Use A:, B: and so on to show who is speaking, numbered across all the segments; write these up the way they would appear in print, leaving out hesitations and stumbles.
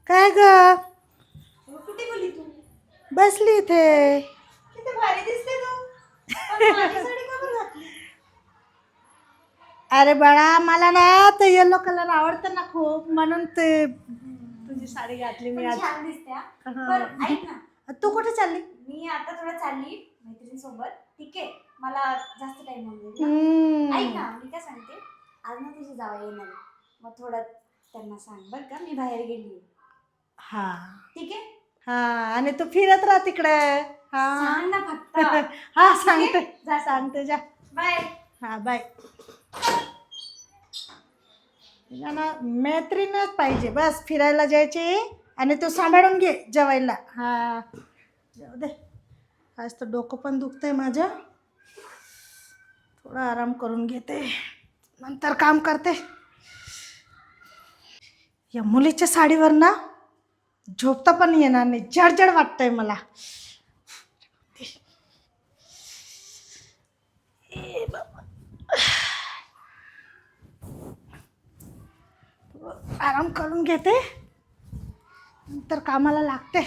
A: काय ग?
B: कुठे गेली तू?
A: बसली इथे.
B: किती भारी दिसते तू. पण माझी साडी का बरं घातली?
A: अरे बाळा, मला ना ते येलो कलर आवडतं ना खूप, म्हणून ते तुझी साडी घातली मी
B: पण
A: आज.
B: छान दिसते हा.
A: हा.
B: बरं ऐक ना,
A: तू कुठे चालली?
B: मी आता थोडं चालली मैत्रिणीसोबत. ठीक आहे, मला जास्त टाइम होऊन जाईल ना. ऐक
A: हम्म.
B: ना, मी काय सांगते, आज ना तुझी जावई येणार आहे. मग थोडं त्यांना सांग बरं का, मी बाहेर गेली.
A: हा
B: ठीक आहे,
A: हा, आणि तू फिरत राहा तिकडे. हा
B: सांग ना फक्त.
A: हा,
B: ठीक आहे?
A: सांगते
B: जा.
A: सांगते, जा.
B: बाय.
A: हा, बाय. ना मैत्रीणच पाहिजे, बस फिरायला जायचे. आणि तू सांभाळून घे जेवायला. हा, जाऊ दे. आज तर डोकं पण दुखतंय माझं. थोडा आराम करून घेते, नंतर काम करते. या मुलीच्या साडीवर ना झोपता पण येणार नाही, जडजड वाटतंय मला. ए बाबा. आराम करून घेते, नंतर कामाला लागते.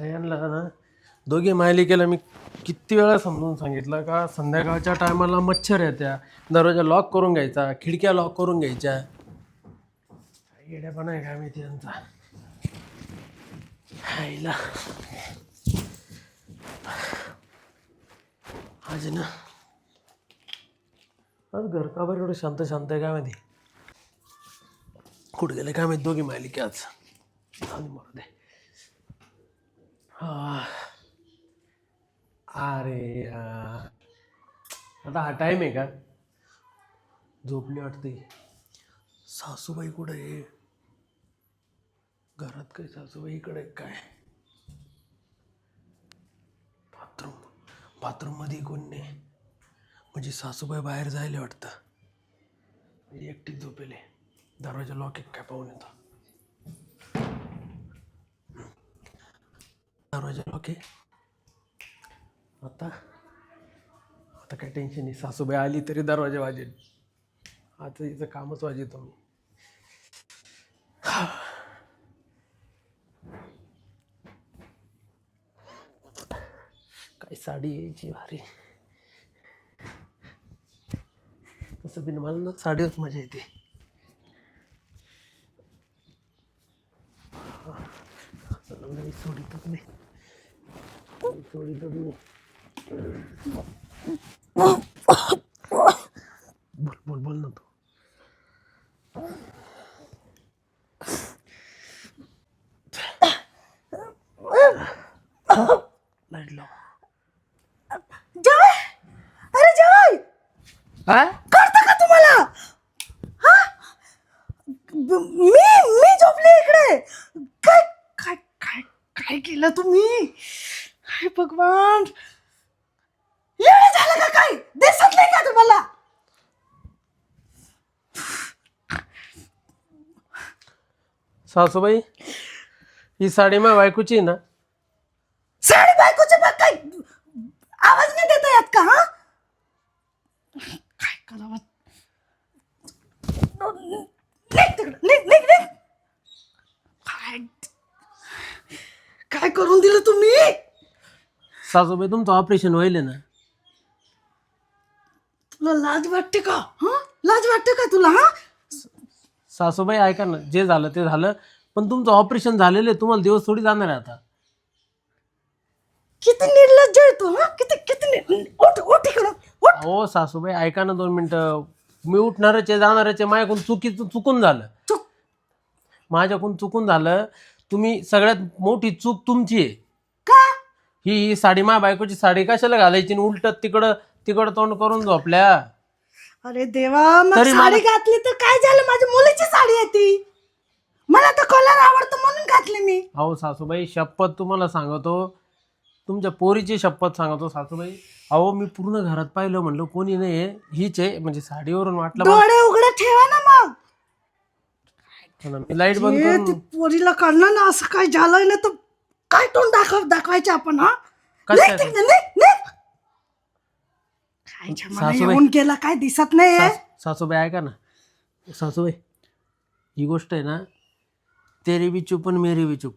C: यांना ना दोघे मायलिकेला मी किती वेळा समजून सांगितलं का संध्याकाळच्या टायमाला मच्छर येत्या, दरवाजा लॉक करून घ्यायचा, खिडक्या लॉक करून घ्यायच्या. येड्यापणा आहे काय माहिती त्यांचा. आईला आज ना आज घर का बरं एवढं शांत शांत आहे काय माहिती. कुठे गेले काय माहिती दोघी मायलिके आज. आणि मरू दे. अरे आता हा टाईम आहे का? झोपली वाटते. सासूबाई कुठे आहे? घरात काही सासूबाई इकडे काय? बाथरूम मध्ये कोण नाही, म्हणजे सासूबाई बाहेर जायला वाटतं. एकटीच झोपेले. दरवाजा लॉक एक काय पाहून येतो. दरवाजा लॉक आहे. आता आता काय टेन्शन नाही, सासूबाई आली तरी दरवाजा वाजेल. आता हिचं कामच वाजवतो मी. काय साडी यायची भारी. तसं बिन मला ना साडीवरच मजा येते. सोडीतच नाही, सोडीतच नाही. बोल बोल बोल ना तू. लाईट लाव.
A: जेवाय, अरे जेवाय
C: हा
A: करता का तुम्हाला? हा, मी झोपले इकडे. काय काय काय काय केलं तुम्ही? हाय भगवान, येणं झालं का? काय दिसत नाही का तुम्हाला?
C: सासूबाई, ही साडी माझ्या बायकोची आहे ना?
A: साडी बायकोचे बघ, काय आवाज नाही देता येत का? हा, काय करावं? निघ तिकडं, निघ निघ निघ. काय काय करून दिलं तुम्ही?
C: सासूबाई तुमचं ऑपरेशन होईल ना?
A: तुला लाज वाटते का? हा, लाज वाटते का तुला? हा,
C: सासूबाई ऐका ना, जे झालं ते झालं, पण तुमचं ऑपरेशन झालेलं आहे, तुम्हाला दिवस थोडी जाणार आहे आता.
A: किती निर्लज्ज आहे तू. हा, किती किती उठ उठ इकडं, उठ.
C: हो सासूबाई ऐका ना 2 मिनिटं. मी उठणारच आहे, जाणारच आहे. माझ्याकडून चुकून झालं.
A: चुक
C: माझ्याकडून चुकून झालं. तुम्ही सगळ्यात मोठी चूक तुमची आहे.
A: का?
C: ही साडी माझ्या बायकोची साडी कशाला घालायची? उलट तिकडं तिकडं तोंड करून झोपल्या.
A: अरे देवा, मग
C: तरी
A: साडी
C: मला-
A: घातली तर काय झालं? माझी मुलीची साडी आहे ती. मला तर कलर आवडतो म्हणून घातली मी.
C: अहो सासूबाई, शपथ तुम्हाला सांगतो, तुमच्या पोरीची शपथ सांगतो सासूबाई. अहो मी पूर्ण घरात पाहिलं, म्हणलं कोणी नाही, हीच आहे. म्हणजे साडीवरून वाटलं
A: डोळे उघडे ठेवा ना मग.
C: मी लाईट बंद
A: हे
C: करून
A: ती पोरीला कळलं ना असं काय झालंय ना तर काय तोंड दाखवायचे आपण हा
C: कसं
A: निघ तिकडे, निघ, निघ. खायच्या मला
C: सासूबाई.
A: येऊन गेला काय दिसत नाही
C: सासूबाई ऐका ना सासूबाई ही गोष्ट आहे ना तेरी बी चूप आणि मेरी बी चूप.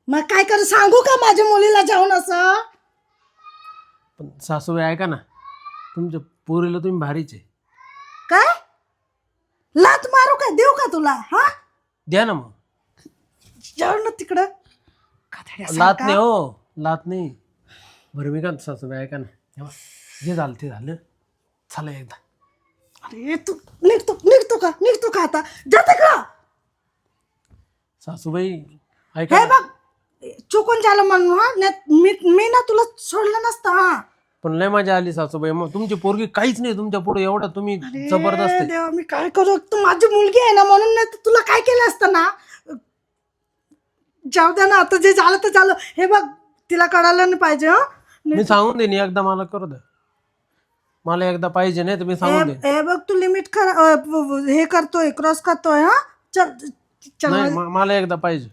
A: मग काय करू सांगू का माझ्या मुलीला जाऊन असं
C: पण सासूबाई ऐका ना तुमच्या पोरीला तुम्ही भारीच आहे.
A: काय लात मारू का देऊ का तुला हा
C: द्या ना मग.
A: जाऊ ना तिकडं
C: लात नाही हो लात नाही. बरं मी का सासूबाई ऐका ना हे बघ, जे झालं ते झालं चला एकदा.
A: अरे तू निघतो का आता जाते का
C: सासूबाई ऐका
A: हे
C: ना.
A: बघ चुकून झालं म्हणून हा मी ना तुला सोडलं नसतं हा
C: पण लय मजा आली सासूबाई. मग तुमची पोरगी काहीच नाही तुमच्या पुढे एवढं तुम्ही जबरदस्त आहे.
A: देवा मी काय करू तू माझी मुलगी आहे ना म्हणून नाही तर तुला काय केलं असतं ना जाऊ द्या ना आता जे झालं ते झालं. हे बघ तिला कळायला नाही पाहिजे हा
C: मी सांगून देईन एकदा मला करू द्या. मला एकदा पाहिजे नाही तर मी सांगून देईन.
A: हे बघ तू लिमिट हे करतोय क्रॉस करतोय हा चल
C: नाही मला एकदा पाहिजे.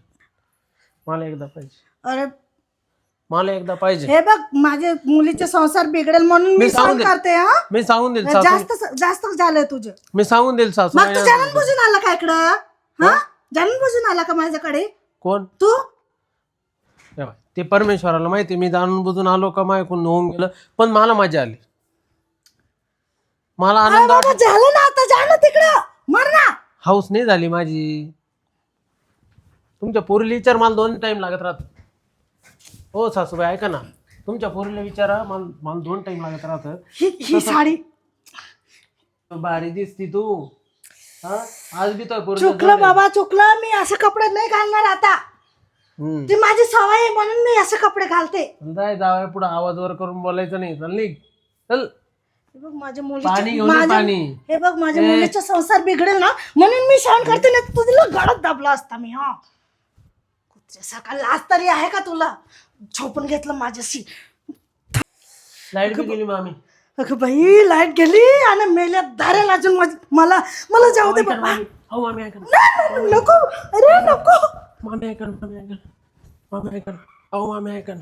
C: मला एकदा पाहिजे.
A: अरे
C: मला एकदा पाहिजे.
A: हे बघ माझ्या मुलीचे संसार बिघडेल म्हणून मी
C: सांगून
A: सहन
C: दे.
A: करते हा
C: मी सांगून देईल सासू.
A: जास्त झालंय तुझं
C: मी सांगून देईल सासू.
A: मग तू जाणून बुजून आला का इकडं हा जाणून बुजून आला का माझ्याकडे
C: कोण
A: तू
C: हे बघ, ते परमेश्वराला माहिती मी जाणून बुजून आलो का मायकून होऊन गेलं पण मला मजा आली. मला
A: अरे
C: आनंद
A: बाबा झालं ना आता जा ना तिकडं मर ना
C: हाऊस नाही झाली माझी. तुमच्या पोरीला विचार मला 2 टाइम लागत राहत. हो सासूबाई ऐका ना तुमच्या पोरीला विचारा मला 2 टाइम लागत राहत.
A: ही साडी
C: भारी दिसती तू हा आज बी तो
A: चुकलं बाबा चुकलं मी असे कपडे नाही घालणार आता ती माझी सवय आहे म्हणून मी असे कपडे घालते.
C: जाय जावं पुढे आवाज वर करून बोलायचं नाही. चल निघ चल.
A: हे बघ माझ्या
C: पाणी घेऊन ये, पाणी.
A: हे बघ माझ्या मुलीचा संसार बिघडेल ना म्हणून मी सहन करते ना तुझ्या गळत दाबला असता मी हा सकाळ लाज तरी आहे का तुला झोपून घेतलं माझ्याशी.
C: लाईट बी गेली मामी.
A: अगं बाई लाईट गेली आणि मेल्या धारेल अजून मला जाऊ दे बाबा.
C: हो मामी ऐका ना.
A: नाही, नको अरे नको
C: मामी ऐका ना मामी ऐका ना मामी ऐका ना. अहो मामी ऐका ना